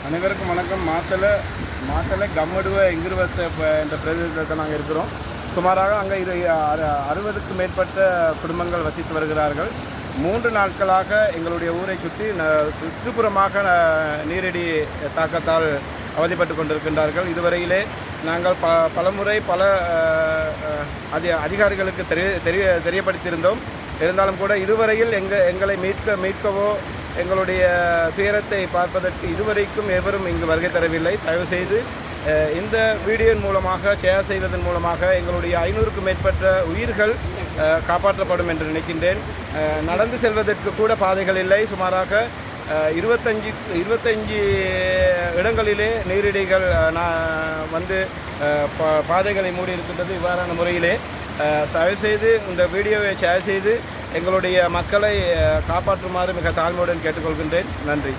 அனைவருக்கும் வணக்கம். மாத்தலை கம்மடுவ எங்கிருவத்தை என்ற பிரதேசத்தில் நாங்கள் இருக்கிறோம். சுமாராக அங்கே 60க்கும் மேற்பட்ட குடும்பங்கள் வசித்து வருகிறார்கள். 3 நாட்களாக எங்களுடைய ஊரை சுற்றுப்புறமாக நீரடி தாக்கத்தால் அவதிப்பட்டு கொண்டிருக்கின்றார்கள். இதுவரையிலே நாங்கள் பலமுறை பல அதிகாரிகளுக்கு தெரியப்படுத்தியிருந்தோம். இருந்தாலும் கூட இதுவரையில் எங்களை மீட்கவோ எங்களுடைய துயரத்தை பார்ப்பதற்கு இதுவரைக்கும் எவரும் இங்கு வருகை தரவில்லை. தயவுசெய்து இந்த வீடியோவின் மூலமாக ஷேர் செய்வதன் மூலமாக எங்களுடைய 500க்கும் மேற்பட்ட உயிர்கள் காப்பாற்றப்படும் என்று நினைக்கின்றேன். நடந்து செல்வதற்கு கூட பாதைகள் இல்லை. சுமாராக 25 இடங்களிலே நீரிடிகள் வந்து பாதைகளை மூடி இருக்கின்றது. இவ்வாறான முறையிலே தயவுசெய்து இந்த வீடியோவை ஷேர் செய்து எங்களுடைய மக்களை காப்பாற்றுமாறு மிக தாழ்மையுடன் கேட்டுக்கொள்கின்றேன். நன்றி.